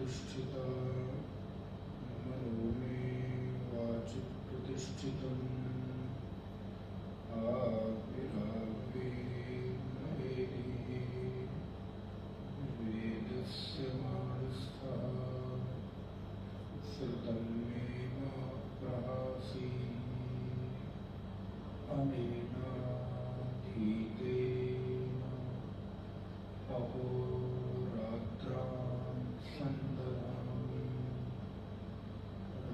प्रतिष्ठिता मनो मे वाचि प्रतिष्ठितम् आविरावे मयेति वेदस्य मानस्थः श्रुतं मे मा प्रहासि अनेनाधीतेन अहोरात्रां सन्ददामि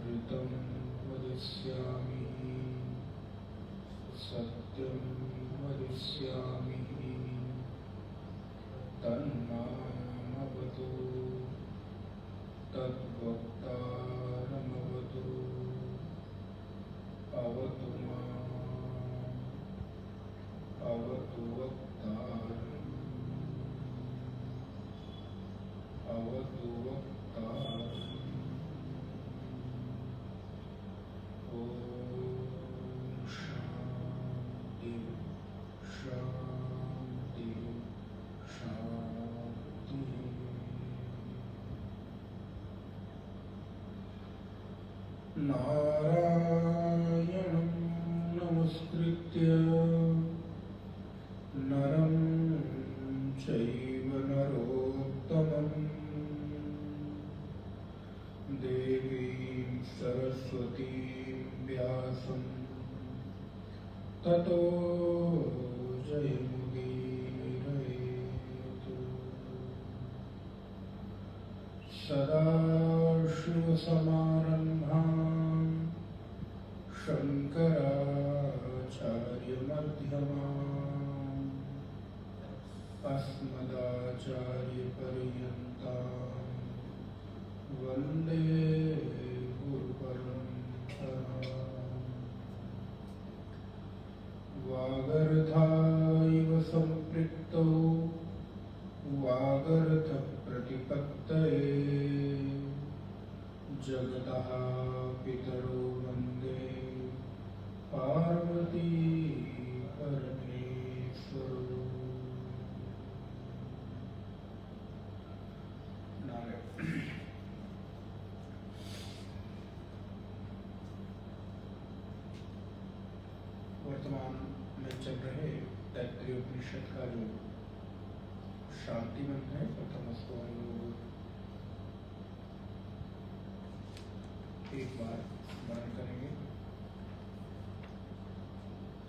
ऋतं वदिष्यामि सत्यं वदिष्यामि तन्मामवतु तद्वक्तारमवतु अवतु माम् अवतु वक्तारम् अवतु वक्तारम् ॐ शान्ति शान्ति शान्ति। नारायणं नमस्कृत्य नरं चैव नरोत्तमं देवीं सरस्वतीं व्यासं ततो जयमुदीरयेत्। सदाशिवसमारम्भां शङ्कराचार्यमध्यमाम् अस्मदाचार्यपर्यन्तां वन्दे गुरुपरम्पराम्। वागर्धाइव सम्पृक्तौ वागर्धप्रतिपत्तये जगतः पितरो वन्दे पार्वती परमेश्वरो। वर्तमान में चल रहे तैत्तिरीय उपनिषद का जो शांति मंत्र है, प्रथम उसको हम लोग एक बार स्मरण करेंगे।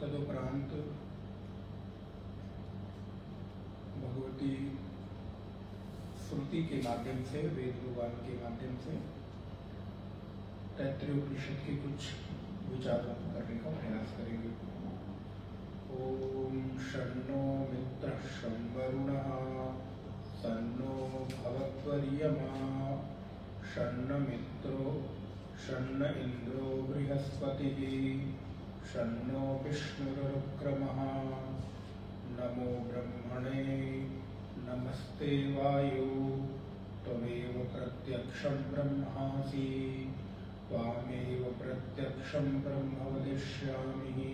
तदुपरांत भगवती श्रुति के माध्यम से, वेद भगवान के माध्यम से तैत्तिरीय उपनिषद के कुछ विचारों को करने का प्रयास करेंगे। ओम शन्नो मित्रः शं वरुणः सन्नो भवत्वर्यमा शन्न मित्रो शन्न इंद्रो बृहस्पतिः शन्नो विष्णुरुक्रमः नमो ब्रह्मणे नमस्ते वायु त्वमेव प्रत्यक्षं ब्रह्मासि त्वामेव प्रत्यक्षं ब्रह्म वदिष्यामि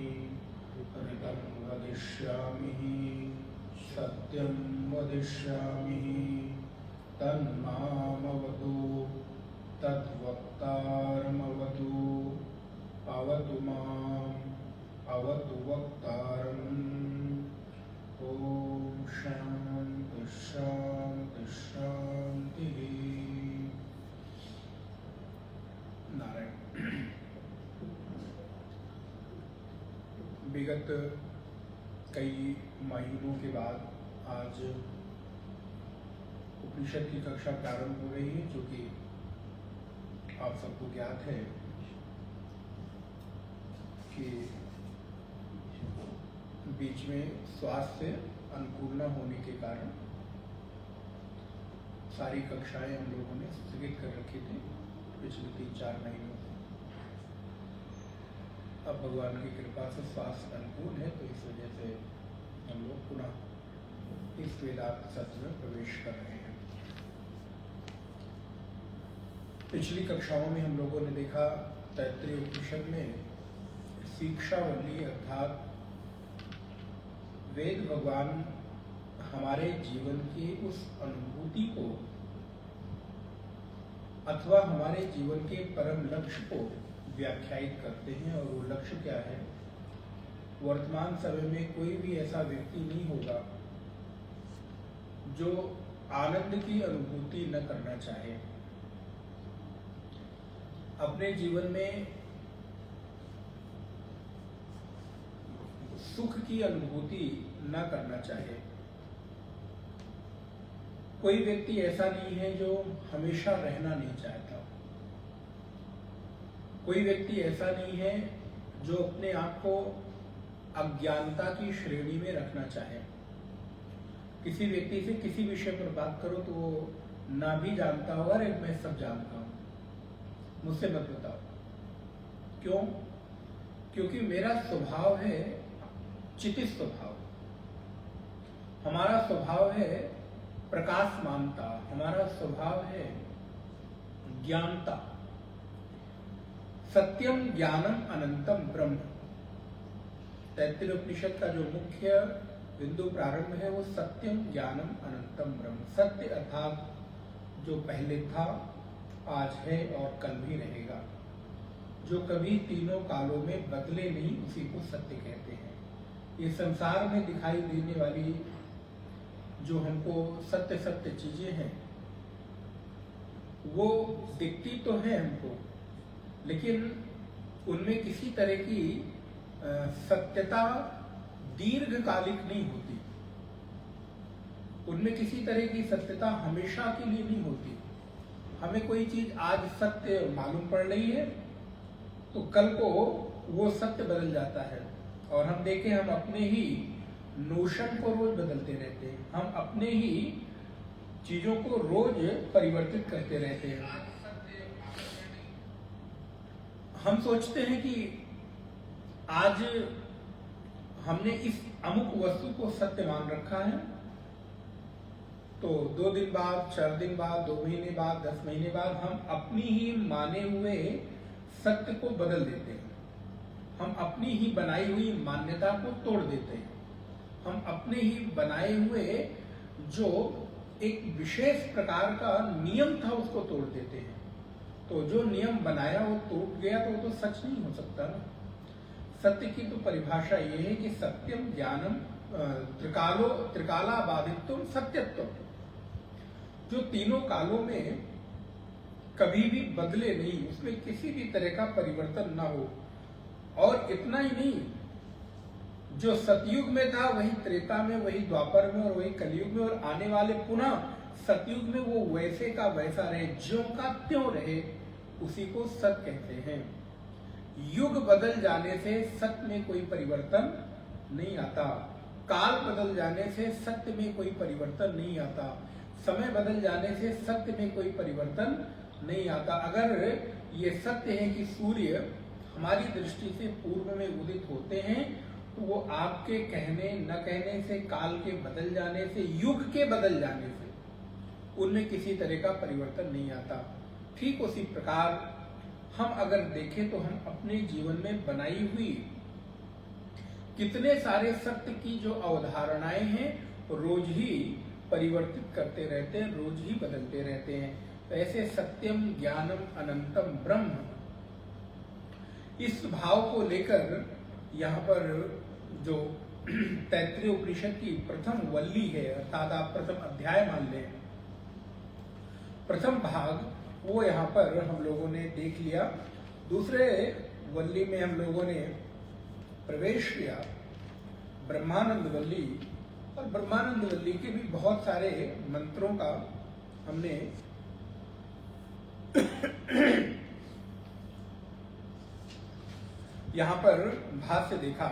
ऋतं वदिष्यामि सत्यं वदिष्यामि तन्मामवतु तद्वक्तारमवतु अवतु माम् अवतु वक्तारम्। ॐ शान्ति शान्ति शान्तिः। नारायण। विगत कई महीनों के बाद आज उपनिषद की कक्षा प्रारंभ हो रही है, जो कि आप सबको ज्ञात है कि बीच में स्वास्थ्य अनुकूल न होने के कारण सारी कक्षाएं हम लोगों ने स्थगित कर रखी थी पिछले 3-4 महीनों से। अब भगवान की कृपा से स्वास्थ्य अनुकूल है, तो इस वजह से हम लोग पुनः इस वेदांत सत्र में प्रवेश कर रहे हैं। पिछली कक्षाओं में हम लोगों ने देखा तैत्तिरीय उपनिषद में शिक्षावल्ली अर्थात वेद भगवान हमारे जीवन की उस अनुभूति को अथवा हमारे जीवन के परम लक्ष्य को व्याख्यायित करते हैं। और वो लक्ष्य क्या है? वर्तमान समय में कोई भी ऐसा व्यक्ति नहीं होगा जो आनंद की अनुभूति न करना चाहे, अपने जीवन में सुख की अनुभूति न करना चाहे। कोई व्यक्ति ऐसा नहीं है जो हमेशा रहना नहीं चाहता। कोई व्यक्ति ऐसा नहीं है जो अपने आप को अज्ञानता की श्रेणी में रखना चाहे। किसी व्यक्ति से किसी विषय पर बात करो तो वो ना भी जानता होगा, अरे मैं सब जानता हूं, मुझसे मत बताओ। क्यों? क्योंकि मेरा स्वभाव है चितित स्वभाव, हमारा स्वभाव है प्रकाशमानता, हमारा स्वभाव है ज्ञानता। सत्यम ज्ञानम अनंतम ब्रह्म, तैत्तिरीय उपनिषद का जो मुख्य बिंदु प्रारंभ है वो सत्यम ज्ञानम अनंतम ब्रह्म। सत्य अर्थात जो पहले था, आज है और कल भी रहेगा, जो कभी तीनों कालों में बदले नहीं, उसी को सत्य कहते हैं। ये संसार में दिखाई देने वाली जो हमको सत्य सत्य चीजें हैं वो दिखती तो है हमको, लेकिन उनमें किसी तरह की सत्यता दीर्घकालिक नहीं होती। उनमें किसी तरह की सत्यता हमेशा के लिए नहीं होती। हमें कोई चीज आज सत्य मालूम पड़ रही है तो कल को वो सत्य बदल जाता है। और हम देखें, हम अपने ही नोशन को रोज बदलते रहते हैं, हम अपने ही चीजों को रोज परिवर्तित करते रहते हैं। हम सोचते हैं कि आज हमने इस अमुक वस्तु को सत्य मान रखा है, तो 2 दिन बाद, 4 दिन बाद, 2 महीने बाद, 10 महीने बाद हम अपनी ही माने हुए सत्य को बदल देते हैं। हम अपनी ही बनाई हुई मान्यता को तोड़ देते हैं। हम अपने ही बनाए हुए जो एक विशेष प्रकार का नियम था उसको तोड़ देते हैं। तो जो नियम बनाया वो टूट गया तो वो तो सच नहीं हो सकता ना। सत्य की तो परिभाषा ये है कि सत्यम ज्ञानम त्रिकाला बाधित्वम सत्यत्वम, जो तीनों कालों में कभी भी बदले नहीं, उसमें किसी भी तरह का परिवर्तन ना हो। और इतना ही नहीं, जो सतयुग में था वही त्रेता में, वही द्वापर में और वही कलयुग में, और आने वाले पुनः सतयुग में वो वैसे का वैसा रहे, ज्यों का त्यों रहे, उसी को सत कहते हैं। युग बदल जाने से सत्य में कोई परिवर्तन नहीं आता। काल बदल जाने से सत्य में कोई परिवर्तन नहीं आता। समय बदल जाने से सत्य में कोई परिवर्तन नहीं आता। अगर ये सत्य है कि सूर्य हमारी दृष्टि से पूर्व में उदित होते हैं, तो वो आपके कहने न कहने से, काल के बदल जाने से, युग के बदल जाने से उनमें किसी तरह का परिवर्तन नहीं आता। ठीक उसी प्रकार हम अगर देखें तो हम अपने जीवन में बनाई हुई कितने सारे सत्य की जो अवधारणाएं हैं रोज ही परिवर्तित करते रहते हैं, रोज ही बदलते रहते हैं। तो ऐसे सत्यम ज्ञानम अनंतम ब्रह्म, इस भाव को लेकर यहाँ पर जो तैत्तिरीय उपनिषद की प्रथम वल्ली है, अर्थात आप प्रथम अध्याय मान लें, प्रथम भाग वो यहाँ पर हम लोगों ने देख लिया। दूसरे वल्ली में हम लोगों ने प्रवेश किया ब्रह्मानंद वल्ली, और ब्रह्मानंद वल्ली के भी बहुत सारे मंत्रों का हमने यहाँ पर भाष्य देखा,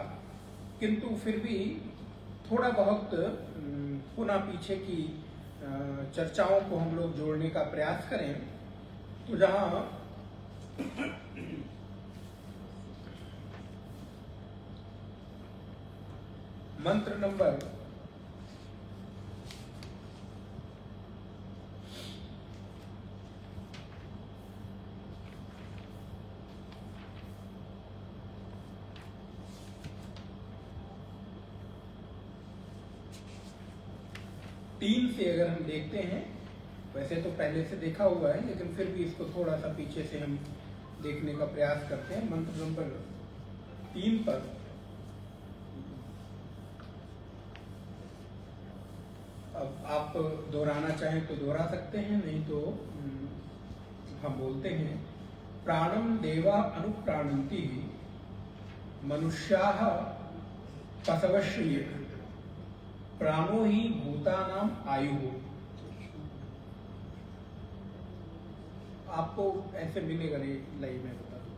किंतु फिर भी थोड़ा बहुत पुनः पीछे की चर्चाओं को हम लोग जोड़ने का प्रयास करें। तो जहां मंत्र नंबर 3 से अगर हम देखते हैं वैसे तो पहले से देखा हुआ है, लेकिन फिर भी इसको थोड़ा सा पीछे से हम देखने का प्रयास करते हैं। मंत्र नंबर 3 पर अब आप दोहराना चाहें तो दोहरा सकते हैं, नहीं तो हम बोलते हैं। प्राणम देवा अनुप्राणन्ति मनुष्याः पशवश्रिय प्राणो ही भूतानाम आयु। आपको ऐसे मिलेगा नहीं, लाइव में बता दूं।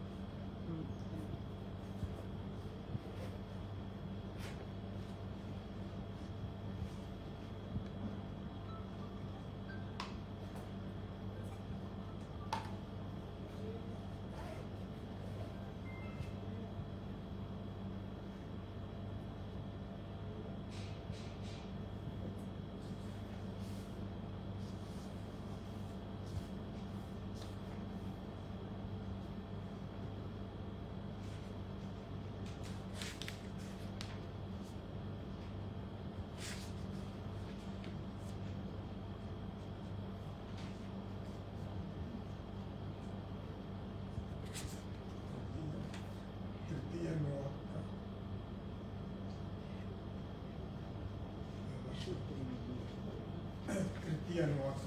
तृतीय अनुवाद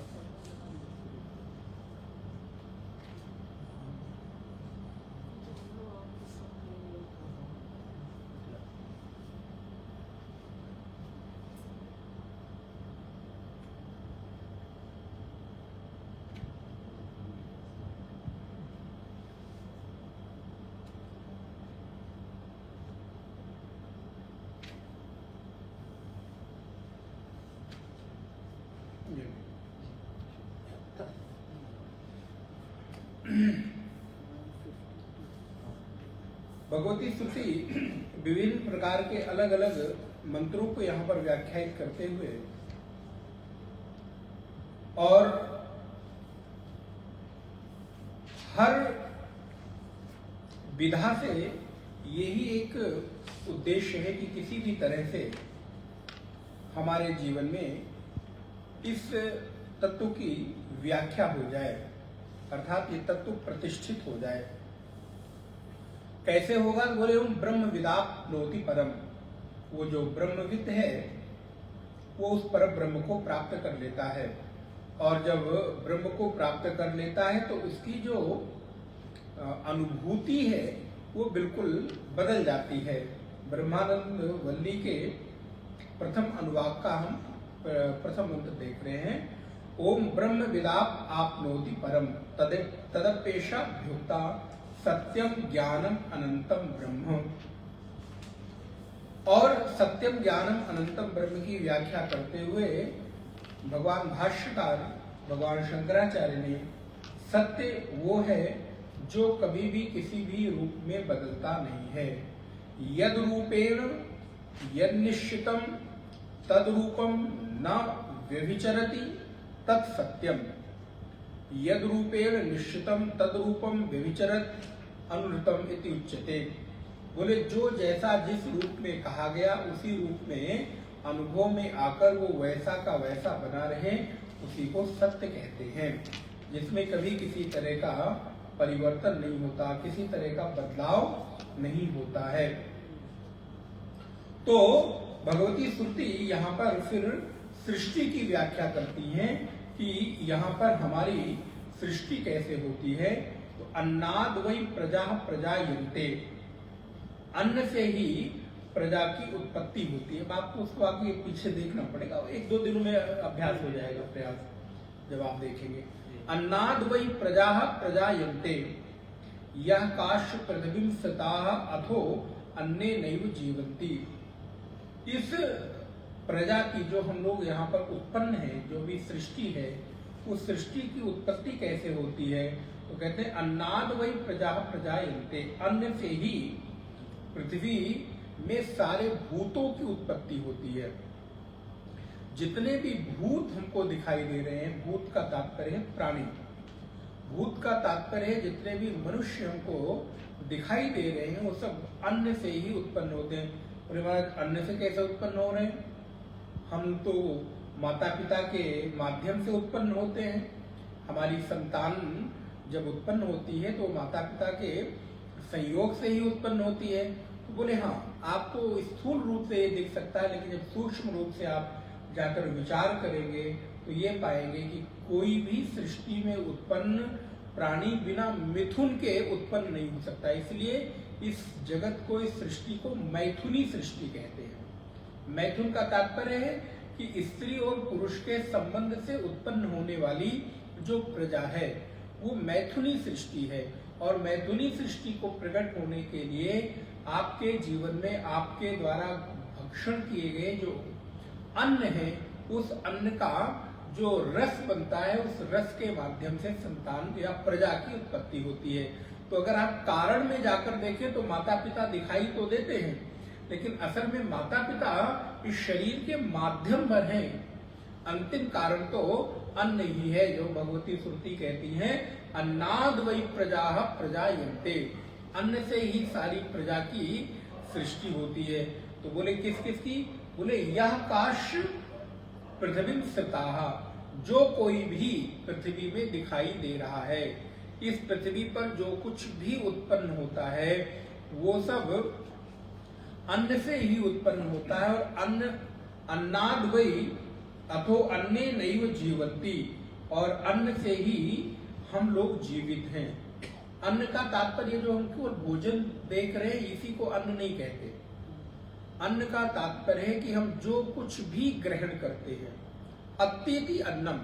भगवती स्तुति विभिन्न प्रकार के अलग अलग मंत्रों को यहाँ पर व्याख्यायित करते हुए और हर विधा से यही एक उद्देश्य है कि किसी भी तरह से हमारे जीवन में इस तत्व की व्याख्या हो जाए, अर्थात ये तत्व प्रतिष्ठित हो जाए। कैसे होगा? बोले हम ब्रह्म विदाप्नोति परम। वो जो ब्रह्मविद है वो उस पर ब्रह्म को प्राप्त कर लेता है, और जब ब्रह्म को प्राप्त कर लेता है तो उसकी जो अनुभूति है वो बिल्कुल बदल जाती है। ब्रह्मानंद वल्ली के प्रथम अनुवाक का हम प्रथम मंत्र देख रहे हैं। ओम ब्रह्म विदाप आपनोति परम तदपेशा भ्युक्ता सत्यम ज्ञानम अनंतम ब्रह्म। और सत्यम ज्ञानम अनंतम ब्रह्म की व्याख्या करते हुए भगवान भाष्यकार भगवान शंकराचार्य ने सत्य वो है जो कभी भी किसी भी रूप में बदलता नहीं है। यद रूपेण यद निश्चितम तद रूपम न व्यभिचरति तत् सत्यम। यद रूपेण निश्चितम तद रूपम व्यभिचरत अनुृतम इति उच्यते। बोले जो जैसा जिस रूप में कहा गया उसी रूप में अनुभव में आकर वो वैसा का वैसा बना रहे, उसी को सत्य कहते हैं, जिसमें कभी किसी तरह का परिवर्तन नहीं होता, किसी तरह का बदलाव नहीं होता है। तो भगवती स्तुति यहाँ पर फिर सृष्टि की व्याख्या करती हैं कि यहाँ पर हमारी सृष्टि कैसे होती है। तो अन्नाद वही प्रजा प्रजायन्ते, अन्न से ही प्रजा की उत्पत्ति होती है। आपको उसको आगे पीछे देखना पड़ेगा, 1-2 दिनों में अभ्यास हो जाएगा, प्रयास जब आप देखेंगे। अन्नाद वही प्रजा प्रजायन्ते यह काश पृथ्वी सता अथो अन्ने नैव जीवंती। इस प्रजा की जो हम लोग यहाँ पर उत्पन्न है, जो भी सृष्टि है, उस सृष्टि की उत्पत्ति कैसे होती है? तो कहते हैं अन्नाद वही प्रजा प्रजायन्ते, अन्न से ही पृथ्वी में सारे भूतों की उत्पत्ति होती है। जितने भी भूत हमको दिखाई दे रहे हैं, भूत का तात्पर्य है प्राणी, भूत का तात्पर्य है जितने भी मनुष्य हमको दिखाई दे रहे हैं वो सब अन्न से ही उत्पन्न होते हैं। और महाराज अन्न से कैसे उत्पन्न हो रहे हैं? हम तो माता पिता के माध्यम से उत्पन्न होते हैं। हमारी संतान जब उत्पन्न होती है तो माता पिता के संयोग से ही उत्पन्न होती है। तो बोले हाँ, आपको स्थूल रूप से ये दिख सकता है, लेकिन जब सूक्ष्म रूप से आप जाकर विचार करेंगे तो ये पाएंगे कि कोई भी सृष्टि में उत्पन्न प्राणी बिना मिथुन के उत्पन्न नहीं हो सकता। इसलिए इस जगत को, इस सृष्टि को मैथुनी सृष्टि कहते हैं। मैथुन का तात्पर्य है कि स्त्री और पुरुष के संबंध से उत्पन्न होने वाली जो प्रजा है वो मैथुनी सृष्टि है। और मैथुनी सृष्टि को प्रकट होने के लिए आपके जीवन में आपके द्वारा भक्षण किए गए जो अन्न है, उस अन्न का जो रस बनता है, उस रस के माध्यम से संतान या प्रजा की उत्पत्ति होती है। तो अगर आप कारण में जाकर देखें तो माता पिता दिखाई तो देते हैं, लेकिन असल में माता पिता इस शरीर के माध्यम भर हैं। अंतिम कारण तो अन्न ही है, जो भगवती श्रुति कहती है अन्नाद वै प्रजा प्रजायन्ते, अन्न से ही सारी प्रजा की सृष्टि होती है। तो बोले किस किस की? बोले यह काश पृथ्वी स्थिताः, जो कोई भी पृथ्वी में दिखाई दे रहा है, इस पृथ्वी पर जो कुछ भी उत्पन्न होता है वो सब अन्न से ही उत्पन्न होता है। और अन्न अन्नाद वै अथो अन्ने नैव जीवन्ति, और अन्न से ही हम लोग जीवित हैं। अन्न का तात्पर्य जो हम केवल भोजन देख रहे हैं इसी को अन्न नहीं कहते। अन्न का तात्पर्य है कि हम जो कुछ भी ग्रहण करते हैं, अत्यति अन्नम,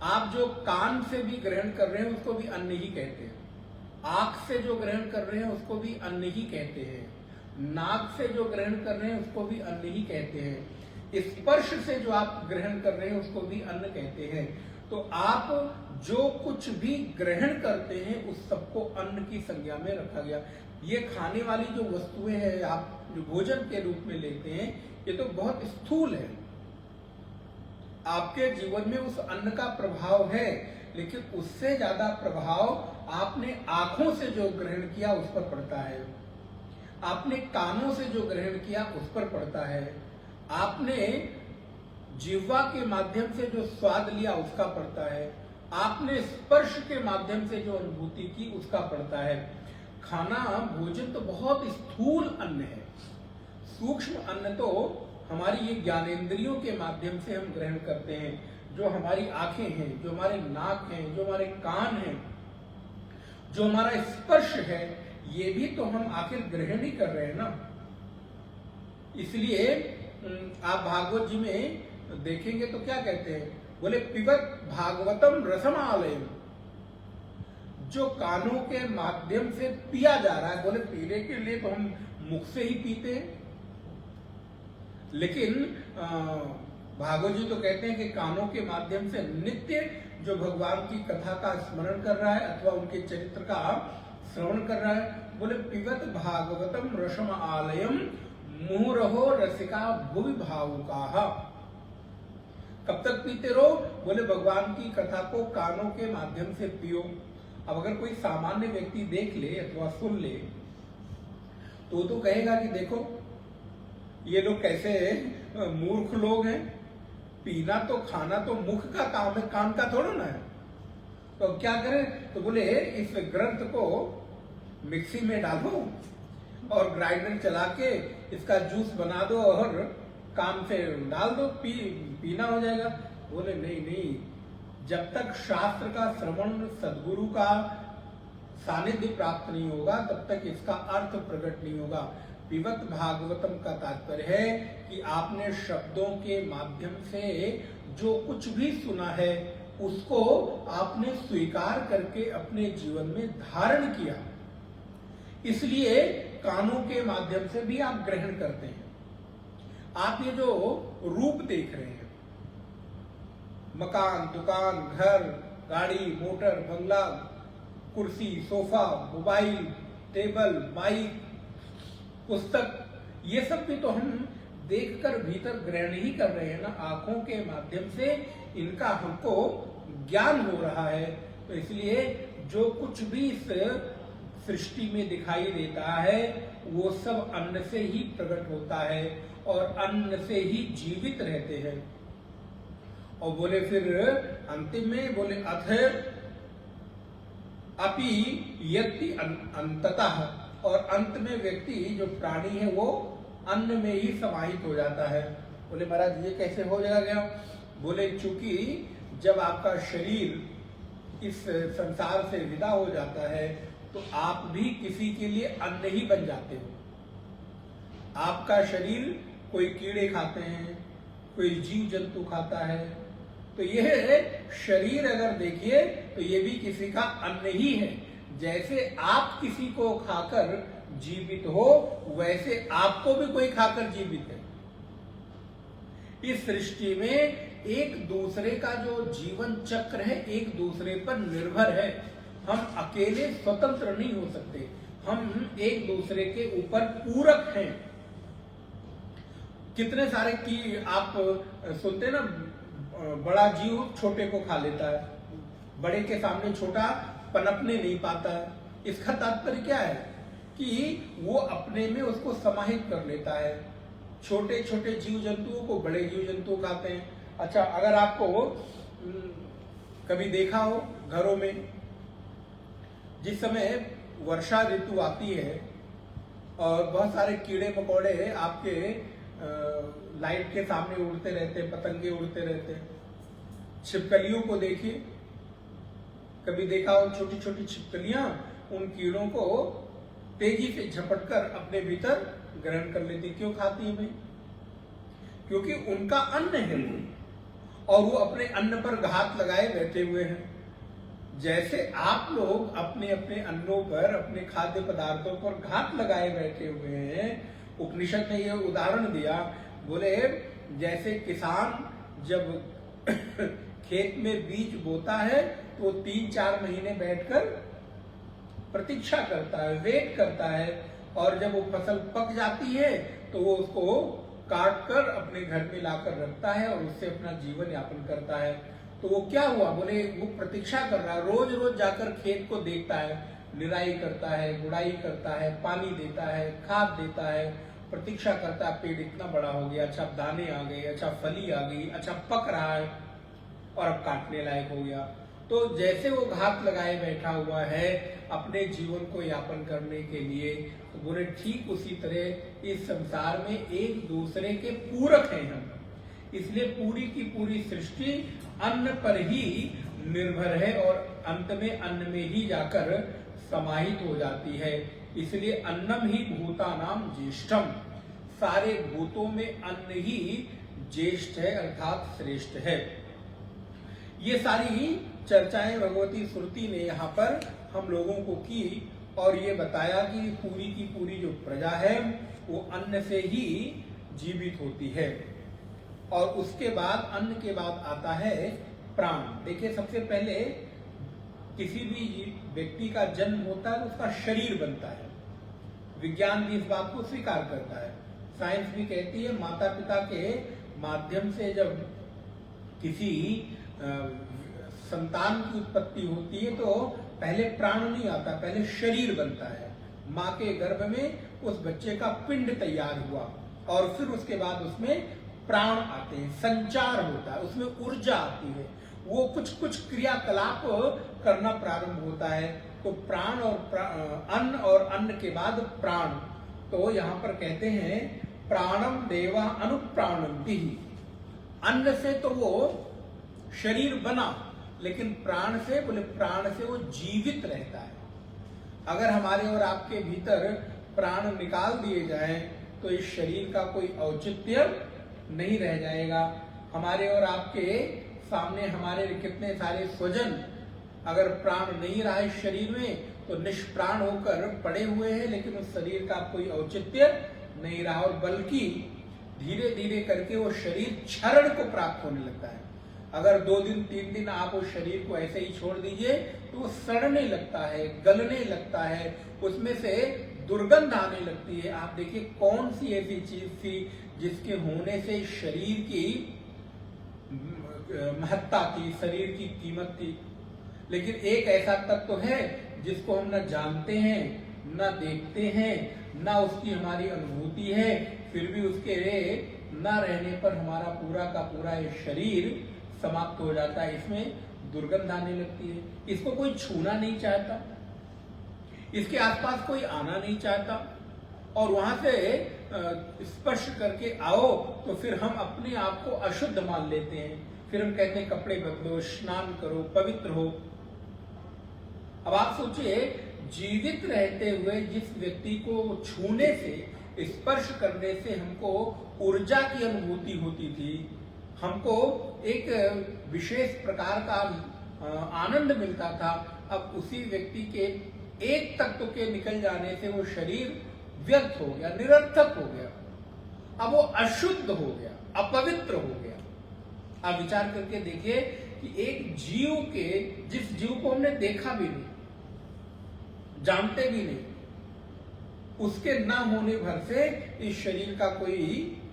आप जो कान से भी ग्रहण कर रहे हैं उसको भी अन्न ही कहते हैं, आंख से जो ग्रहण कर रहे हैं उसको भी अन्न ही कहते हैं, नाक से जो ग्रहण कर रहे हैं उसको भी अन्न ही कहते हैं, स्पर्श से जो आप ग्रहण कर रहे हैं उसको भी अन्न कहते हैं। तो आप जो कुछ भी ग्रहण करते हैं उस सबको अन्न की संज्ञा में रखा गया। ये खाने वाली जो वस्तुएं हैं, आप जो भोजन के रूप में लेते हैं, ये तो बहुत स्थूल है। आपके जीवन में उस अन्न का प्रभाव है, लेकिन उससे ज्यादा प्रभाव आपने आंखों से जो ग्रहण किया उस पर पड़ता है, आपने कानों से जो ग्रहण किया उस पर पड़ता है, आपने जिह्वा के माध्यम से जो स्वाद लिया उसका पड़ता है, आपने स्पर्श के माध्यम से जो अनुभूति की उसका पड़ता है। खाना भोजन तो बहुत स्थूल अन्न है। सूक्ष्म अन्न तो हमारी ये ज्ञानेंद्रियों के माध्यम से हम ग्रहण करते हैं, जो हमारी आंखें हैं, जो हमारे नाक हैं, जो हमारे कान हैं, जो हमारा स्पर्श है, ये भी तो हम आखिर ग्रहण ही कर रहे हैं ना। इसलिए आप भागवत जी में देखेंगे तो क्या कहते हैं? बोले पिबत भागवतम रसमालयम, जो कानों के माध्यम से पिया जा रहा है। बोले पीने के लिए तो हम मुख से ही पीते हैं, लेकिन भागवत जी तो कहते हैं कि कानों के माध्यम से नित्य जो भगवान की कथा का स्मरण कर रहा है अथवा उनके चरित्र का श्रवण कर रहा है। बोले पिबत भागवतम रसम आलयम मुहुरहो रसिका भुवि भावुकाः, कब तक पीते रहो? बोले भगवान की कथा को कानों के माध्यम से पियो। अब अगर कोई सामान्य व्यक्ति देख ले अथवा सुन ले तो कहेगा कि देखो ये लोग कैसे मूर्ख लोग हैं, पीना तो खाना तो मुख का काम है, कान का थोड़ा ना है। तो अब क्या करें? तो बोले इस ग्रंथ को मिक्सी में डालो और ग्राइंडर चला के इसका जूस बना दो और कान से डाल दो, पीना हो जाएगा। बोले नहीं नहीं, जब तक शास्त्र का श्रवण, सद्गुरु का सानिध्य प्राप्त नहीं होगा तब तक इसका अर्थ प्रकट नहीं होगा। पिबत भागवतम का तात्पर्य है कि आपने शब्दों के माध्यम से जो कुछ भी सुना है उसको आपने स्वीकार करके अपने जीवन में धारण किया, इसलिए कानों के माध्यम से भी आप ग्रहण करते हैं। आप ये जो रूप देख रहे हैं, मकान, दुकान, घर, गाड़ी, मोटर, बंगला, कुर्सी, सोफा, मोबाइल, टेबल, माइक, पुस्तक, ये सब भी तो हम देखकर भीतर ग्रहण ही कर रहे हैं ना। आंखों के माध्यम से इनका हमको ज्ञान हो रहा है। तो इसलिए जो कुछ भी इस सृष्टि में दिखाई देता है वो सब अन्न से ही प्रकट होता है और अन्न से ही जीवित रहते हैं। और बोले फिर अंतिम में बोले अथ अपि यति अंततः, और अंत में व्यक्ति जो प्राणी है वो अन्न में ही समाहित हो जाता है। बोले महाराज ये कैसे हो जाएगा? बोले चूंकि जब आपका शरीर इस संसार से विदा हो जाता है तो आप भी किसी के लिए अन्न ही बन जाते हो। आपका शरीर कोई कीड़े खाते हैं, कोई जीव जंतु खाता है, तो यह शरीर अगर देखिए तो ये भी किसी का अन्न ही है। जैसे आप किसी को खाकर जीवित हो वैसे आपको भी कोई खाकर जीवित है। इस सृष्टि में एक दूसरे का जो जीवन चक्र है एक दूसरे पर निर्भर है। हम अकेले स्वतंत्र नहीं हो सकते, हम एक दूसरे के ऊपर पूरक हैं। कितने सारे की आप सुनते ना, बड़ा जीव छोटे को खा लेता है, बड़े के सामने छोटा पनपने नहीं पाता है। इसका तात्पर्य क्या है कि वो अपने में उसको समाहित कर लेता है। छोटे छोटे जीव जंतुओं को बड़े जीव जंतु खाते हैं। अच्छा, अगर आपको कभी देखा हो घरों में जिस समय वर्षा ऋतु आती है और बहुत सारे कीड़े मकोड़े आपके लाइट के सामने उड़ते रहते, पतंगे उड़ते रहते। छिपकलियों को देखिए, कभी देखा हो छोटी छोटी छिपकलियां उन कीड़ों को तेजी से झपटकर अपने भीतर ग्रहण कर लेती। क्यों खाती है भाई? क्योंकि उनका अन्न है और वो अपने अन्न पर घात लगाए बैठे हुए हैं। जैसे आप लोग अपने अपने अन्नों पर, अपने खाद्य पदार्थों पर घात लगाए बैठे हुए हैं। उपनिषद ने यह उदाहरण दिया, बोले जैसे किसान जब खेत में बीज बोता है तो 3-4 महीने बैठकर प्रतीक्षा करता है, वेट करता है, और जब वो फसल पक जाती है तो वो उसको काट कर अपने घर में लाकर रखता है और उससे अपना जीवन यापन करता है। तो वो क्या हुआ? बोले वो प्रतीक्षा कर रहा है, रोज रोज जाकर खेत को देखता है, निराई करता है, गुड़ाई करता है, पानी देता है, खाद देता है, प्रतीक्षा करता है। पेड़ इतना बड़ा हो गया, अच्छा दाने आ गए, अच्छा फली आ गई, अच्छा पक रहा है और अब काटने लायक हो गया। तो जैसे वो घात लगाए बैठा हुआ है अपने जीवन को यापन करने के लिए, तो बोले ठीक उसी तरह इस संसार में एक दूसरे के पूरक हैं हम। इसलिए पूरी की पूरी सृष्टि अन्न पर ही निर्भर है और अंत में अन्न में ही जाकर समाहित हो जाती है। इसलिए अन्नम ही भूतानाम ज्येष्ठम, सारे भूतों में अन्न ही ज्येष्ठ है अर्थात श्रेष्ठ है। ये सारी चर्चाएं भगवती श्रुति ने यहाँ पर हम लोगों को की और ये बताया कि पूरी की पूरी जो प्रजा है वो अन्न से ही जीवित होती है। और उसके बाद अन्न के बाद आता है प्राण। देखिए, सबसे पहले किसी भी व्यक्ति का जन्म होता है तो उसका शरीर बनता है। विज्ञान भी इस बात को स्वीकार करता है, साइंस भी कहती है माता पिता के माध्यम से जब किसी संतान की उत्पत्ति होती है तो पहले प्राण नहीं आता, पहले शरीर बनता है। माँ के गर्भ में उस बच्चे का पिंड तैयार हुआ और फिर उसके बाद उसमें प्राण आते हैं, संचार होता है, उसमें ऊर्जा आती है, वो कुछ क्रियाकलाप करना प्रारंभ होता है। तो प्राण और अन्न और अन्न के बाद प्राण। तो यहाँ पर कहते हैं प्राणम देवा अनुप्राणंति। अन्न से तो वो शरीर बना, लेकिन प्राण से, बोले प्राण से वो जीवित रहता है। अगर हमारे और आपके भीतर प्राण निकाल दिए जाएं तो इस शरीर का कोई औचित्य नहीं रह जाएगा। हमारे और आपके सामने हमारे कितने सारे स्वजन, अगर प्राण नहीं रहा इस शरीर में तो निष्प्राण होकर पड़े हुए हैं, लेकिन उस शरीर का कोई औचित्य नहीं रहा और बल्कि धीरे धीरे करके वो शरीर क्षरण को प्राप्त होने लगता है। अगर 2 दिन 3 दिन आप उस शरीर को ऐसे ही छोड़ दीजिए तो वो सड़ने लगता है, गलने लगता है, उसमें से दुर्गंध आने लगती है। आप देखिए कौन सी ऐसी चीज थी जिसके होने से शरीर की महत्ता थी, शरीर की कीमत थी, लेकिन एक ऐसा तत्व है जिसको हम न जानते हैं, न देखते हैं, न उसकी हमारी अनुभूति है, फिर भी उसके न रहने पर हमारा पूरा का पूरा ये शरीर समाप्त हो जाता है, इसमें दुर्गंध आने लगती है, इसको कोई छूना नहीं चाहता, इसके आसपास कोई आना नहीं चाहता, और वहां से स्पर्श करके आओ तो फिर हम अपने आप को अशुद्ध मान लेते हैं, फिर हम कहते हैं कपड़े बदलो, स्नान करो, पवित्र हो। अब आप सोचिए, जीवित रहते हुए जिस व्यक्ति को छूने से, स्पर्श करने से हमको ऊर्जा की अनुभूति होती थी, हमको एक विशेष प्रकार का आनंद मिलता था, अब उसी व्यक्ति के एक तत्व के निकल जाने से वो शरीर व्यर्थ हो गया, निरर्थक हो गया, अब वो अशुद्ध हो गया, अपवित्र हो गया। आप विचार करके देखिए कि एक जीव के, जिस जीव को हमने देखा भी नहीं, जानते भी नहीं, उसके ना होने भर से इस शरीर का कोई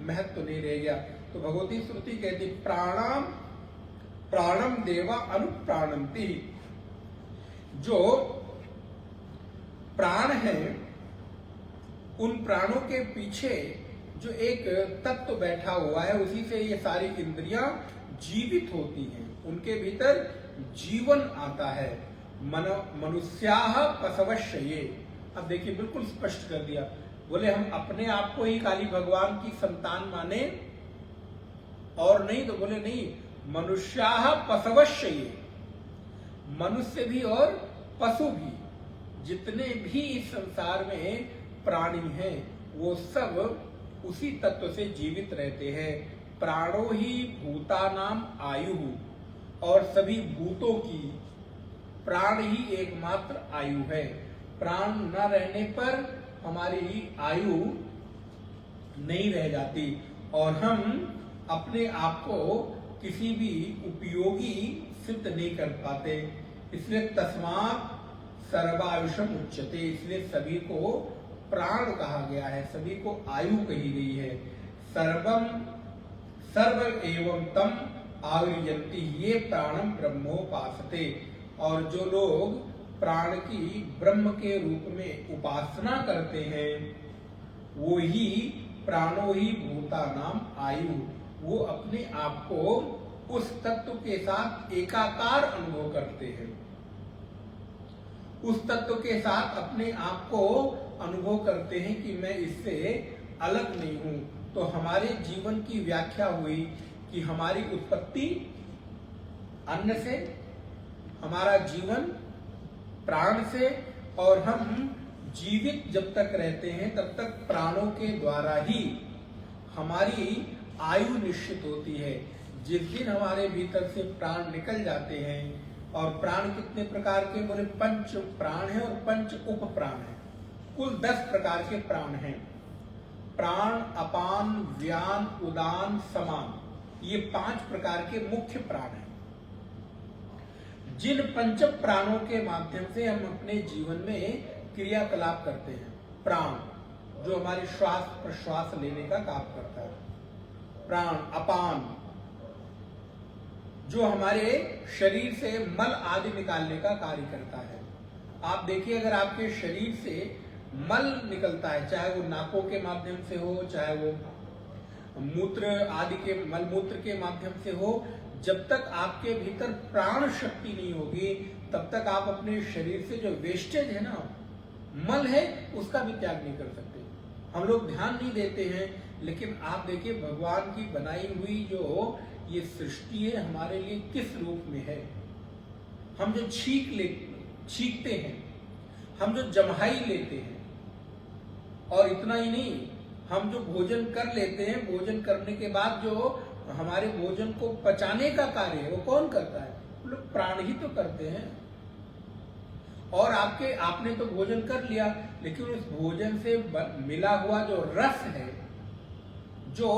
महत्व नहीं रह गया। तो भगवती श्रुति कहती प्राणम देवा अनुप्राणंति, जो प्राण है उन प्राणों के पीछे जो एक तत्व बैठा हुआ है, उसी से ये सारी इंद्रियां जीवित होती हैं, उनके भीतर जीवन आता है। मनुष्याः पशवश्चये। अब देखिए बिल्कुल स्पष्ट कर दिया, बोले हम अपने आप को ही काली भगवान की संतान माने और नहीं, तो बोले नहीं, मनुष्याः पशवश्चये, मनुष्य भी और पशु भी, जितने भी इस संसार में प्राणी हैं वो सब उसी तत्व से जीवित रहते हैं। प्राणो ही भूतानाम आयु, और सभी भूतों की प्राण ही एकमात्र आयु है। प्राण न रहने पर हमारी आयु नहीं रह जाती और हम अपने आप को किसी भी उपयोगी सिद्ध नहीं कर पाते। इसलिए तस्मात् सर्वायुषम उच्यते, इसलिए सभी को प्राण कहा गया है, सभी को आयु कही गई है। सर्व एवं तम आयुर्यन्ति ये प्राणम ब्रह्मोपासते, और जो लोग प्राण की ब्रह्म के रूप में उपासना करते हैं वो ही प्राणो ही भूतानाम आयु, वो अपने आप को उस तत्व के साथ एकाकार अनुभव करते हैं, उस तत्व के साथ अपने आप को अनुभव करते हैं कि मैं इससे अलग नहीं हूं। तो हमारे जीवन की व्याख्या हुई कि हमारी उत्पत्ति अन्न से, हमारा जीवन प्राण से, और हम जीवित जब तक रहते हैं तब तक प्राणों के द्वारा ही हमारी आयु निश्चित होती है। जिस दिन हमारे भीतर से प्राण निकल जाते हैं, और प्राण कितने प्रकार के, बोले 5 प्राण है और 5 उप प्राण है, कुल 10 प्रकार के प्राण हैं। प्राण, अपान, व्यान, उदान, समान, ये 5 प्रकार के मुख्य प्राण हैं। जिन 5 प्राणों के माध्यम से हम अपने जीवन में क्रियाकलाप करते हैं, प्राण जो हमारे श्वास प्रश्वास लेने का काम करता है, प्राण, अपान जो हमारे शरीर से मल आदि निकालने का कार्य करता है। आप देखिए, अगर आपके शरीर से मल निकलता है, चाहे वो नाकों के माध्यम से हो, चाहे वो मूत्र आदि के मल मूत्र के माध्यम से हो, जब तक आपके भीतर प्राण शक्ति नहीं होगी तब तक आप अपने शरीर से जो वेस्टेज है ना, मल है, उसका भी त्याग नहीं कर सकते। हम लोग ध्यान नहीं देते हैं, लेकिन आप देखिए भगवान की बनाई हुई जो ये सृष्टि है हमारे लिए किस रूप में है। हम जो छींकते हैं, हम जो जम्हाई लेते हैं, और इतना ही नहीं, हम जो भोजन कर लेते हैं, भोजन करने के बाद जो हमारे भोजन को पचाने का कार्य है वो कौन करता है? लोग प्राण ही तो करते हैं। और आपने तो भोजन कर लिया, लेकिन उस भोजन से मिला हुआ जो रस है, जो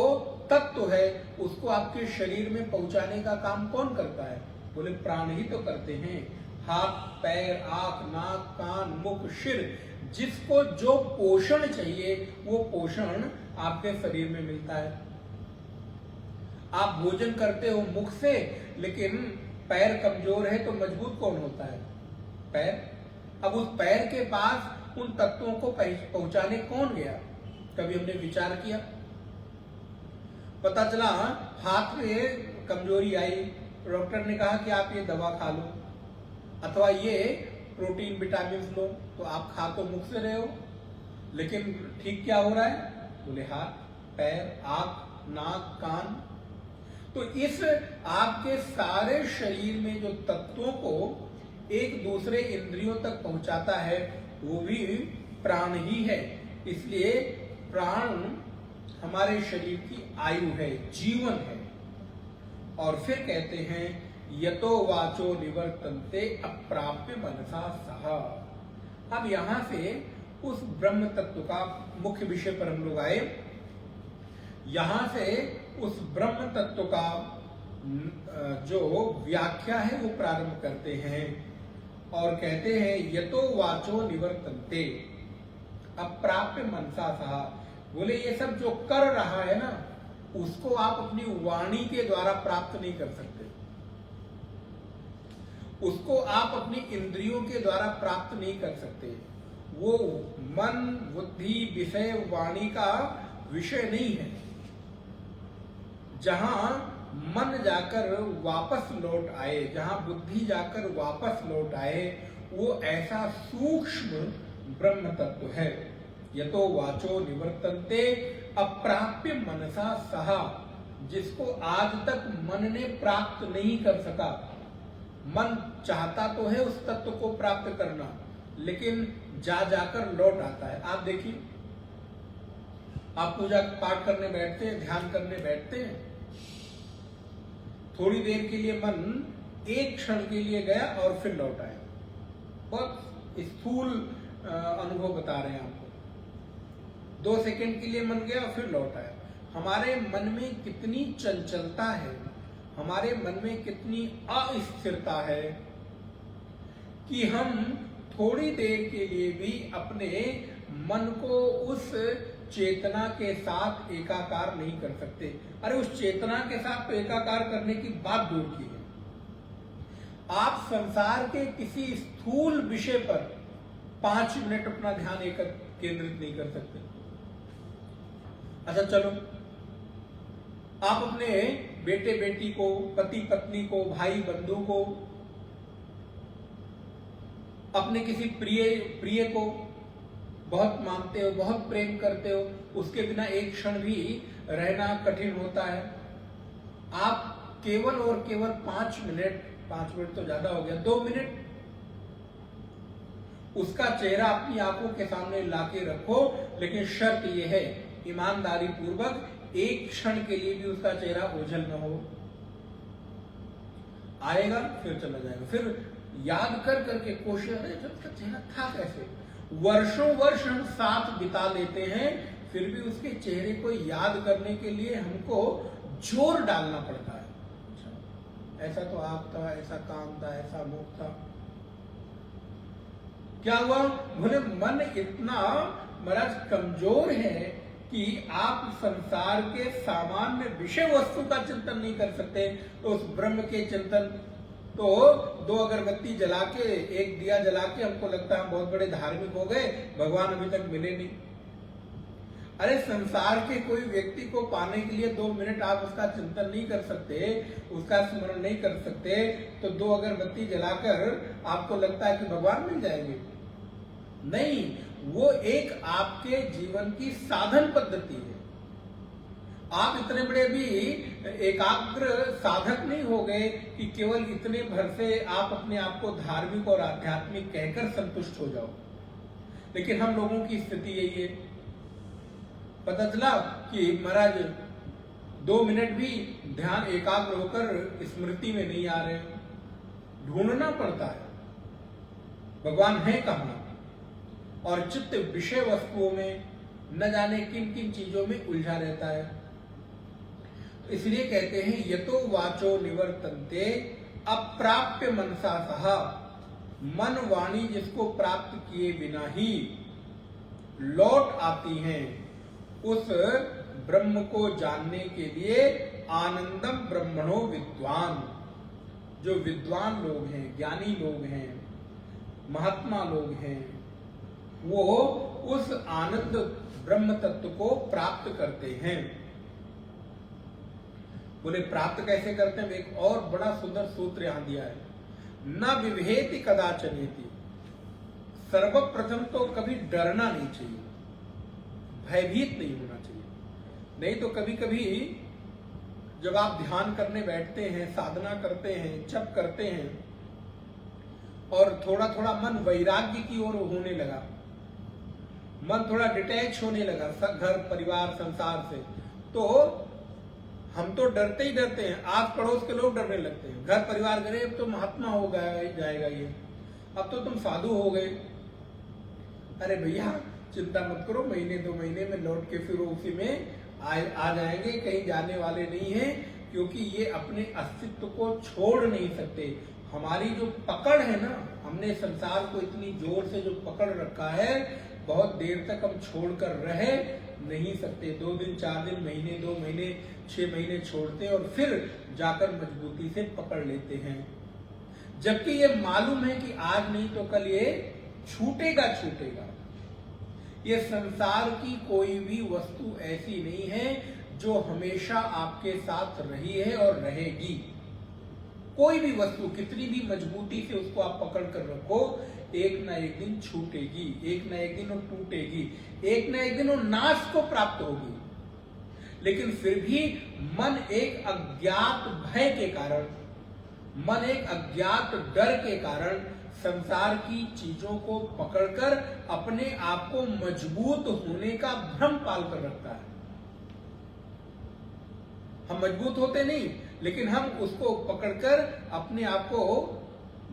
तत्व है, उसको आपके शरीर में पहुंचाने का काम कौन करता है? बोले प्राण ही तो करते हैं। हाथ, पैर, आंख, नाक, कान, मुख, सिर, जिसको जो पोषण चाहिए वो पोषण आपके शरीर में मिलता है। आप भोजन करते हो मुख से, लेकिन पैर कमजोर है तो मजबूत कौन होता है? पैर। अब उस पैर के पास उन तत्वों को पहुंचाने कौन गया? कभी हमने विचार किया? पता चला हाथ में कमजोरी आई, डॉक्टर ने कहा कि आप ये दवा खा लो अथवा ये प्रोटीन विटामिन लो, तो आप खा तो मुख से रहे हो, लेकिन ठीक क्या हो रहा है? बोले हाथ, पैर, आंख, नाक, कान। तो इस आपके सारे शरीर में जो तत्वों को एक दूसरे इंद्रियों तक पहुंचाता है वो भी प्राण ही है। इसलिए प्राण हमारे शरीर की आयु है, जीवन है। और फिर कहते हैं यतो वाचो निवर्तन्ते अप्राप्य मनसा सह। अब यहां से उस ब्रह्म तत्व का मुख्य विषय पर हम लोग आए। यहां से उस ब्रह्म तत्व का जो व्याख्या है वो प्रारंभ करते हैं और कहते हैं यतो वाचो निवर्तन्ते अप्राप्य मनसा सह। बोले ये सब जो कर रहा है ना, उसको आप अपनी वाणी के द्वारा प्राप्त नहीं कर सकते, उसको आप अपनी इंद्रियों के द्वारा प्राप्त नहीं कर सकते। वो मन, बुद्धि, विषय, वाणी का विषय नहीं है। जहां मन जाकर वापस लौट आए, जहां बुद्धि जाकर वापस लौट आए, वो ऐसा सूक्ष्म ब्रह्म तत्व है। यतो वाचो निवर्तन्ते अप्राप्य मनसा सह, जिसको आज तक मन ने प्राप्त नहीं कर सका। मन चाहता तो है उस तत्व को प्राप्त करना, लेकिन जा जाकर लौट आता है। आप देखिए, आप पूजा पाठ करने बैठते हैं, ध्यान करने बैठते हैं, थोड़ी देर के लिए मन एक क्षण के लिए गया और फिर लौट आया। बहुत स्थूल अनुभव बता रहे हैं आपको। 2 सेकंड के लिए मन गया और फिर लौट आया। हमारे मन में कितनी चंचलता है, हमारे मन में कितनी अस्थिरता है कि हम थोड़ी देर के लिए भी अपने मन को उस चेतना के साथ एकाकार नहीं कर सकते। अरे उस चेतना के साथ तो एकाकार करने की बात दूर की है। आप संसार के किसी स्थूल विषय पर 5 मिनट अपना ध्यान केंद्रित नहीं कर सकते। अच्छा चलो, आप अपने बेटे बेटी को, पति पत्नी को, भाई बंधु को, अपने किसी प्रिय को बहुत मानते हो, बहुत प्रेम करते हो, उसके बिना एक क्षण भी रहना कठिन होता है। आप केवल और केवल 5 मिनट तो ज्यादा हो गया, 2 मिनट उसका चेहरा अपनी आंखों के सामने लाके रखो, लेकिन शर्त यह है ईमानदारी पूर्वक एक क्षण के लिए भी उसका चेहरा ओझल न हो। आएगा फिर चला जाएगा, फिर याद कर करके कोशिश, अरे जब उसका चेहरा था कैसे। वर्षों वर्ष हम साथ बिता लेते हैं, फिर भी उसके चेहरे को याद करने के लिए हमको जोर डालना पड़ता है। अच्छा, ऐसा तो आप था, ऐसा काम था, ऐसा मुख था। क्या हुआ? बोले मन इतना महाराज कमजोर है कि आप संसार के सामान्य विषय वस्तु का चिंतन नहीं कर सकते, तो उस ब्रह्म के चिंतन, तो 2 अगरबत्ती जला के, 1 दिया जला के हमको लगता है हम बहुत बड़े धार्मिक हो गए, भगवान अभी तक मिले नहीं। अरे संसार के कोई व्यक्ति को पाने के लिए 2 मिनट आप उसका चिंतन नहीं कर सकते, उसका स्मरण नहीं कर सकते, तो 2 अगरबत्ती जलाकर आपको लगता है कि भगवान मिल जाएंगे? नहीं, वो एक आपके जीवन की साधन पद्धति है। आप इतने बड़े भी एकाग्र साधक नहीं हो गए कि केवल इतने भर से आप अपने आप को धार्मिक और आध्यात्मिक कहकर संतुष्ट हो जाओ। लेकिन हम लोगों की स्थिति यही है। पता चला कि महाराज 2 मिनट भी ध्यान एकाग्र होकर स्मृति में नहीं आ रहे, ढूंढना पड़ता है भगवान है कहां, और चित्त विषय वस्तुओं में न जाने किन किन चीजों में उलझा रहता है। तो इसलिए कहते हैं यतो वाचो निवर्तन्ते अप्राप्य मनसा सह, मन वाणी जिसको प्राप्त किए बिना ही लौट आती हैं, उस ब्रह्म को जानने के लिए आनंदम ब्रह्मणो विद्वान, जो विद्वान लोग हैं, ज्ञानी लोग हैं, महात्मा लोग हैं, वो उस आनंद ब्रह्म तत्व को प्राप्त करते हैं। बोले प्राप्त कैसे करते हैं? एक और बड़ा सुंदर सूत्र यहां दिया है, न विभेति कदाचनेति। सर्वप्रथम तो कभी डरना नहीं चाहिए, भयभीत नहीं होना चाहिए। नहीं तो कभी कभी जब आप ध्यान करने बैठते हैं, साधना करते हैं, जप करते हैं और थोड़ा थोड़ा मन वैराग्य की ओर होने लगा, मन थोड़ा डिटैच होने लगा घर परिवार संसार से, तो हम तो डरते ही डरते हैं, आस पड़ोस के लोग डरने लगते हैं। घर परिवार करे अब तो महात्मा हो गया जाएगा ये, अब तो तुम साधु हो गए। अरे भैया चिंता मत करो, महीने 2 महीने में लौट के फिर उसी में आ जाएंगे, कहीं जाने वाले नहीं है, क्योंकि ये अपने अस्तित्व को छोड़ नहीं सकते। हमारी जो पकड़ है ना, हमने संसार को इतनी जोर से जो पकड़ रखा है, बहुत देर तक हम छोड़कर रह नहीं सकते। 2 दिन 4 दिन, महीने 2 महीने 6 महीने छोड़ते हैं और फिर जाकर मजबूती से पकड़ लेते हैं, जबकि ये मालूम है कि आज नहीं तो कल ये छूटेगा छूटेगा। ये संसार की कोई भी वस्तु ऐसी नहीं है जो हमेशा आपके साथ रही है और रहेगी। कोई भी वस्तु कितनी भी मजबूती से उसको आप पकड़ कर रखो, एक ना एक दिन छूटेगी, एक ना एक दिन वो टूटेगी, एक ना एक दिन वो नाश को प्राप्त होगी। लेकिन फिर भी मन एक अज्ञात भय के कारण, मन एक अज्ञात डर के कारण संसार की चीजों को पकड़कर अपने आप को मजबूत होने का भ्रम पाल कर रखता है। हम मजबूत होते नहीं, लेकिन हम उसको पकड़कर अपने आप को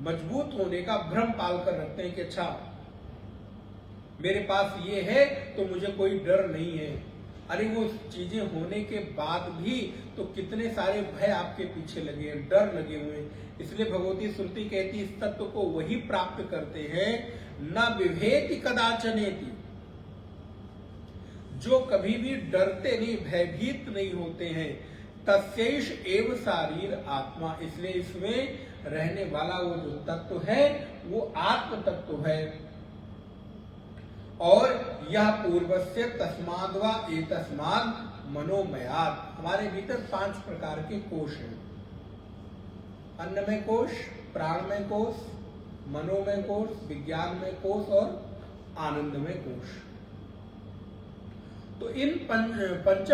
मजबूत होने का भ्रम पाल कर रखते हैं कि अच्छा मेरे पास ये है तो मुझे कोई डर नहीं है। अरे वो चीजें होने के बाद भी तो कितने सारे भय आपके पीछे लगे हैं, डर लगे हुए हैं। इसलिए भगवती श्रुति कहती इस तत्व को वही प्राप्त करते हैं, न विभेति कदाचनेति, जो कभी भी डरते नहीं, भयभीत नहीं होते हैं। तस्यैष एव शारीर आत्मा, इसलिए इसमें रहने वाला वो जो तत्व है वो आत्म तत्व है। और यह पूर्वस्य तस्माद् वा एतस्माद् मनोमयात्, हमारे भीतर 5 प्रकार के कोश हैं, अन्नमय कोश, प्राणमय कोश, मनोमय कोश, विज्ञानमय कोश और आनंदमय कोश। तो इन पंच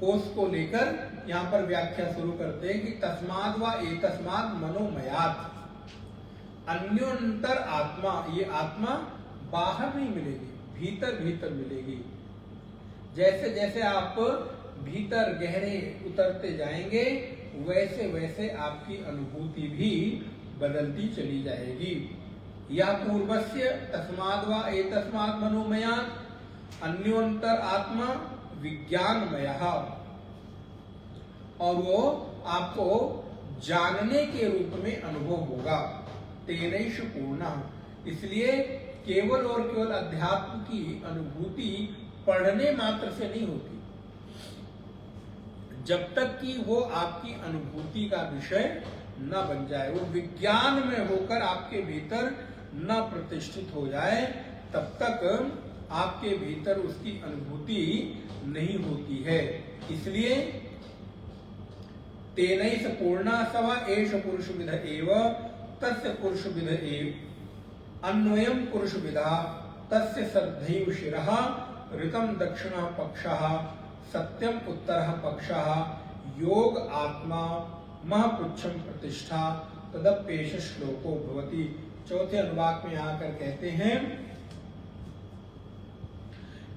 कोश को लेकर यहां पर व्याख्या शुरू करते हैं कि तस्माद् वा एतस्माद् मनोमयात्, अन्योन्तर आत्मा, ये आत्मा बाहर नहीं मिलेगी, भीतर भीतर मिलेगी। जैसे जैसे आप भीतर गहरे उतरते जाएंगे वैसे वैसे आपकी अनुभूति भी बदलती चली जाएगी। या पूर्वस्य तस्माद् वा एतस्माद् मनोमयात्, अन्योन्तर आत्मा विज्ञानमयः, और वो आपको जानने के रूप में अनुभव होगा। तेनैष पूर्णः, इसलिए केवल और केवल अध्यात्म की अनुभूति पढ़ने मात्र से नहीं होती, जब तक कि वो आपकी अनुभूति का विषय न बन जाए, वो विज्ञान में होकर आपके भीतर न प्रतिष्ठित हो जाए, तब तक आपके भीतर उसकी अनुभूति नहीं होती है। इसलिए तेनैष पूर्णा सवा एष पुरुष विद एव तस्य पुरुष विद एव अन्वयम् पुरुष विदा तस्य श्रद्धैव शिरः ऋतं दक्षिणः पक्षः सत्यम उत्तरः पक्षः योग आत्मा महपुच्छम प्रतिष्ठा तदप्येष श्लोको भवति। चौथे अनुवाक में आकर कहते हैं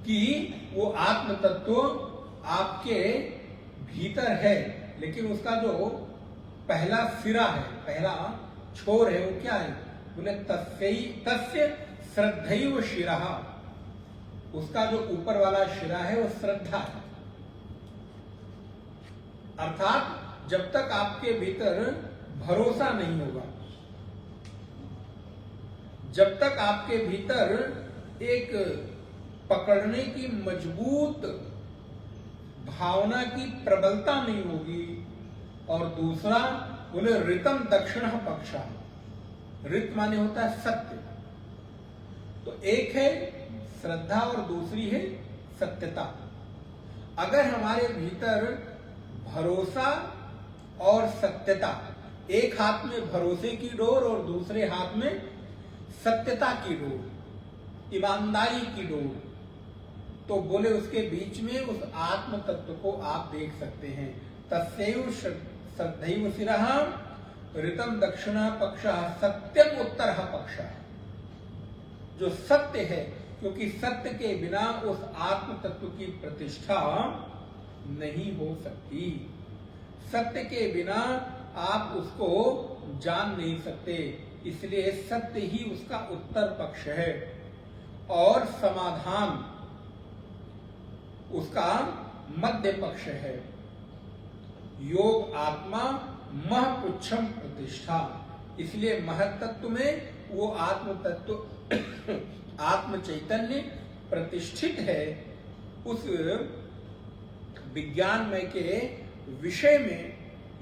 कि वो आत्म तत्व आपके भीतर है, लेकिन उसका जो पहला सिरा है, पहला छोर है, वो क्या है? बोले तस्य श्रद्धैव शिरः, उसका जो ऊपर वाला शिरा है वो श्रद्धा है। अर्थात जब तक आपके भीतर भरोसा नहीं होगा, जब तक आपके भीतर एक पकड़ने की मजबूत भावना की प्रबलता नहीं होगी, और दूसरा बोले ऋतम दक्षिण पक्षा, ऋत माने होता है सत्य, तो एक है श्रद्धा और दूसरी है सत्यता। अगर हमारे भीतर भरोसा और सत्यता। एक हाथ में भरोसे की डोर और दूसरे हाथ में सत्यता की डोर, ईमानदारी की डोर। तो बोले उसके बीच में उस आत्म तत्व को आप देख सकते हैं। तस्यैव श्रद्धैव शिरः ऋतं दक्षिणा पक्षः सत्यम उत्तरः पक्षः। जो सत्य है, क्योंकि सत्य के बिना उस आत्म तत्व की प्रतिष्ठा नहीं हो सकती। सत्य के बिना आप उसको जान नहीं सकते, इसलिए सत्य ही उसका उत्तर पक्ष है और समाधान उसका मध्य पक्ष है। योग आत्मा महपुच्छम प्रतिष्ठा, इसलिए महतत्व में वो आत्म तत्व आत्म चैतन्य प्रतिष्ठित है। उस विज्ञानमय के विषय में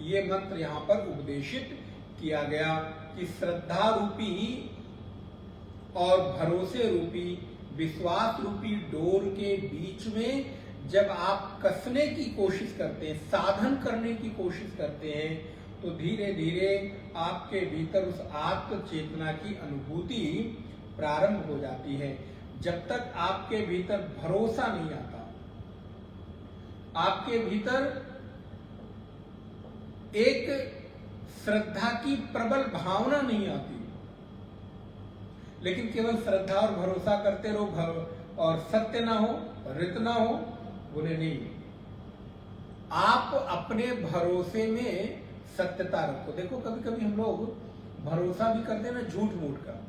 ये मंत्र यहां पर उपदेशित किया गया कि श्रद्धा रूपी और भरोसे रूपी, विश्वास रूपी डोर के बीच में जब आप कसने की कोशिश करते हैं, साधन करने की कोशिश करते हैं, तो धीरे धीरे आपके भीतर उस आत्म चेतना की अनुभूति प्रारंभ हो जाती है। जब तक आपके भीतर भरोसा नहीं आता, आपके भीतर एक श्रद्धा की प्रबल भावना नहीं आती, लेकिन केवल श्रद्धा और भरोसा करते रहो और सत्य ना हो, रित ना हो, बोले नहीं। आप अपने भरोसे में सत्यता रखो। देखो कभी कभी हम लोग भरोसा भी करते हैं ना झूठ मूठ का,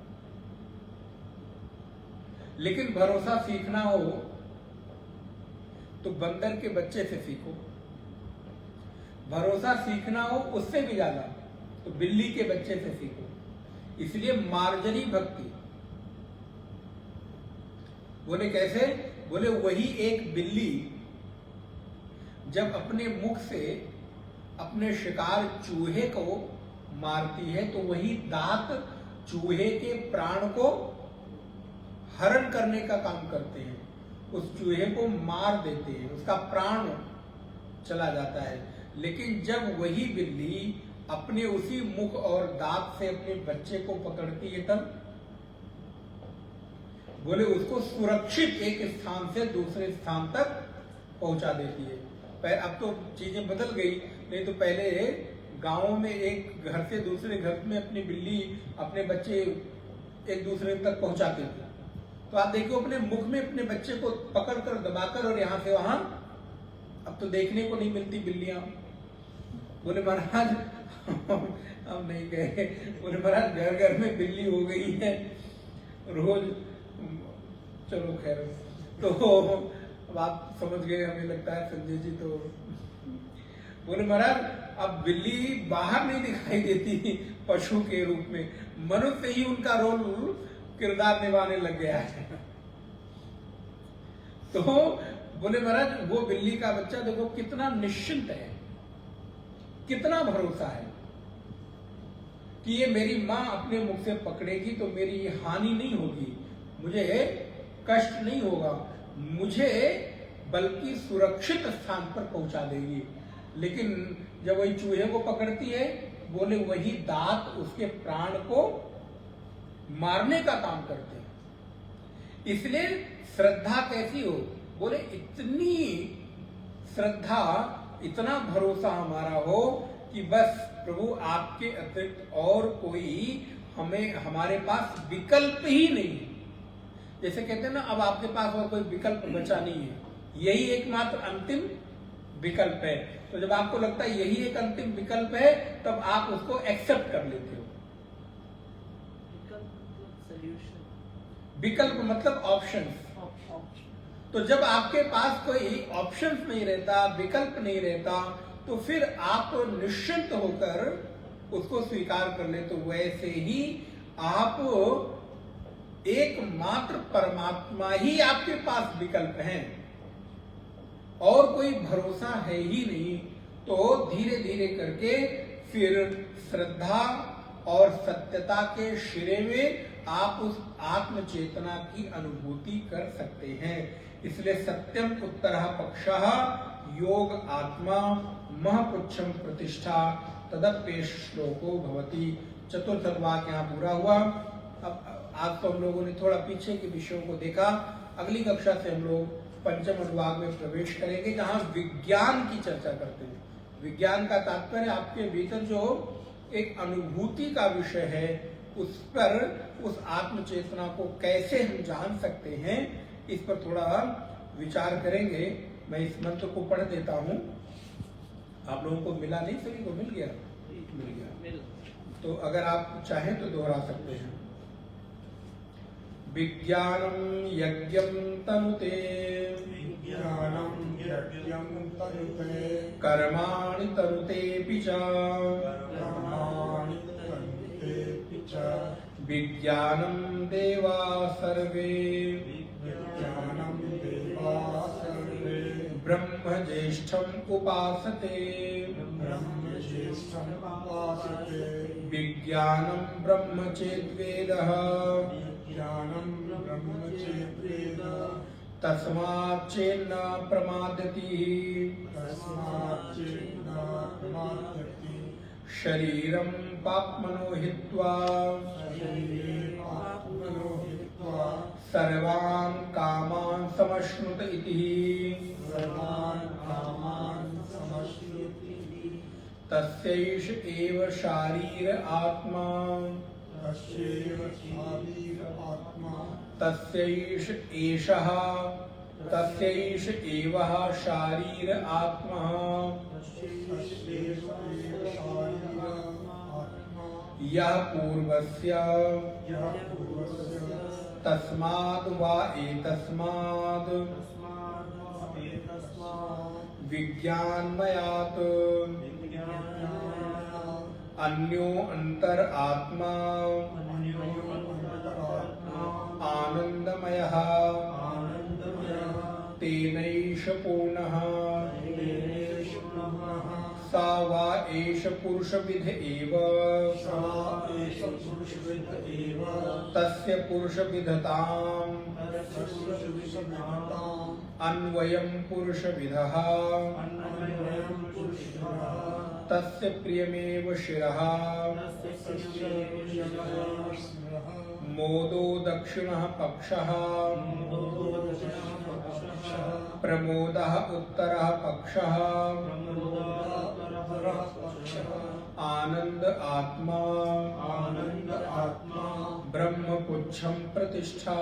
लेकिन भरोसा सीखना हो तो बंदर के बच्चे से सीखो। भरोसा सीखना हो उससे भी ज्यादा तो बिल्ली के बच्चे से सीखो। इसलिए मार्जरी भक्ति। बोले कैसे? बोले वही एक बिल्ली जब अपने मुख से अपने शिकार चूहे को मारती है तो वही दांत चूहे के प्राण को हरण करने का काम करते हैं, उस चूहे को मार देते हैं, उसका प्राण चला जाता है। लेकिन जब वही बिल्ली अपने उसी मुख और दांत से अपने बच्चे को पकड़ती है तब बोले उसको सुरक्षित एक स्थान से दूसरे स्थान तक पहुंचा देती है। अब तो चीजें बदल गई, नहीं तो पहले गांव में एक घर से दूसरे घर में अपनी बिल्ली अपने बच्चे एक दूसरे तक पहुंचाते थे। तो आप देखो अपने मुख में अपने बच्चे को पकड़कर दबाकर और यहां से वहां, अब तो देखने को नहीं मिलती बिल्लियां। बोले महाराज हम नहीं गए। बोले महाराज घर घर में बिल्ली हो गई है रोज। चलो खैर, तो अब आप समझ गए हमें लगता है संजय जी। तो बोले महाराज अब बिल्ली बाहर नहीं दिखाई देती पशु के रूप में, मनुष्य ही उनका रोल किरदार निभाने लग गया है। तो बोले महाराज वो बिल्ली का बच्चा देखो कितना निश्चिंत है, कितना भरोसा है कि ये मेरी मां अपने मुख से पकड़ेगी तो मेरी हानि नहीं होगी, मुझे कष्ट नहीं होगा, मुझे बल्कि सुरक्षित स्थान पर पहुंचा देगी। लेकिन जब वही चूहे को पकड़ती है, बोले वही दांत उसके प्राण को मारने का काम करते हैं। इसलिए श्रद्धा कैसी हो? बोले इतनी श्रद्धा, इतना भरोसा हमारा हो कि बस प्रभु आपके अतिरिक्त और कोई हमें, हमारे पास विकल्प ही नहीं। जैसे कहते हैं ना, अब आपके पास और कोई विकल्प बचा नहीं है, यही एकमात्र अंतिम विकल्प है। तो जब आपको लगता है यही एक अंतिम विकल्प है, तब आप उसको एक्सेप्ट कर लेते हो। विकल्प मतलब ऑप्शंस। तो जब आपके पास कोई ऑप्शंस नहीं रहता, विकल्प नहीं रहता, तो फिर आप निश्चिंत होकर उसको स्वीकार कर ले। तो वैसे ही आप एकमात्र परमात्मा ही आपके पास विकल्प है और कोई भरोसा है ही नहीं। तो धीरे धीरे करके फिर श्रद्धा और सत्यता के शिरे में आप उस आत्म चेतना की अनुभूति कर सकते हैं। इसलिए सत्यम उत्तरः पक्षः योग आत्मा महपुच्छम प्रतिष्ठा तदप्येष श्लोको भवति। चतुर्थ वाक्य यहाँ पूरा हुआ। अब आज तो हम लोगों ने थोड़ा पीछे के विषयों को देखा। अगली कक्षा से हम लोग पंचम अनुवाक में प्रवेश करेंगे, जहाँ विज्ञान की चर्चा करते हैं। विज्ञान का तात्पर्य आपके भीतर जो एक अनुभूति का विषय है, उस पर, उस आत्मचेतना को कैसे हम जान सकते हैं, इस पर थोड़ा विचार करेंगे। मैं इस मंत्र को पढ़ देता हूँ। आप लोगों को मिला नहीं? सभी को मिल गया? मिल गया। तो अगर आप चाहें तो दोहरा सकते हैं। विज्ञानम यज्ञम तनुते, विज्ञानं यज्ञं तनुते, कर्माणि तनुतेऽपि च, कर्माणि तनुतेऽपि च, विज्ञानं देवा सर्वे, विज्ञानं देवा सर्वे, ब्रह्मज्येष्ठम् उपासते, ब्रह्मज्येष्ठम् उपासते, विज्ञानं ब्रह्म चेद्वेदः, विज्ञानं ब्रह्म चेद्वेद, तस्माच्चेन्न प्रमादति, तस्माच्चेन्न प्रमादति, शरीरं पाप्मनो हित्वा, शरीरे आत्मनो हित्वा, सर्वान् कामान् समश्नुत इति, सर्वान् कामान् समश्नुते, तस्यैष एव शारीर आत्मा, तस्यैव शारीर आत्मा, तस्यैष एषः, तस्यैष एवः शारीर आत्मा, तस्यैव शारीर आत्मा, यः पूर्वस्य, यः पूर्वस्य, तस्माद् वा एतस्माद्, एतस्मात् विज्ञानमयात्, अन्यो अन्तर आत्मा, आनंदमयः, तेनैष पूर्णः, सा वा एष पुरुषविद एव, तस्य पुरुषविदताम्, अन्वयं पुरुषविदः, तस्य प्रियमेव शिरः, मोदो दक्षिणः पक्षः, प्रमोदः उत्तरः पक्षः, आनंद आत्मा, आनंद आत्मा, ब्रह्मपुच्छं प्रतिष्ठा,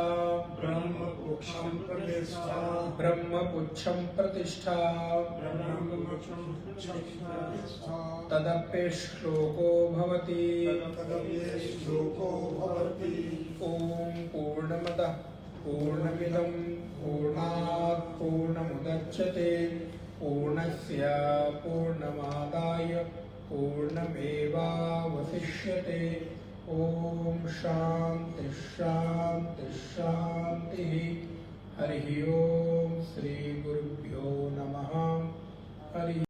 ब्रह्मपुच्छं प्रतिष्ठा, ब्रह्मपुच्छं प्रतिष्ठा, ब्रह्मपुच्छं प्रतिष्ठा, तदप्ये श्लोको भवति। तदप्ये श्लोको भवति। ओम पूर्णमदः पूर्णमिदं पूर्णात् पूर्णमुदच्यते, पूर्णस्य पूर्णमादाय पूर्णमेवावशिष्यते। ओम शांति शांति शांति। हरि ओम। श्री गुरुभ्यो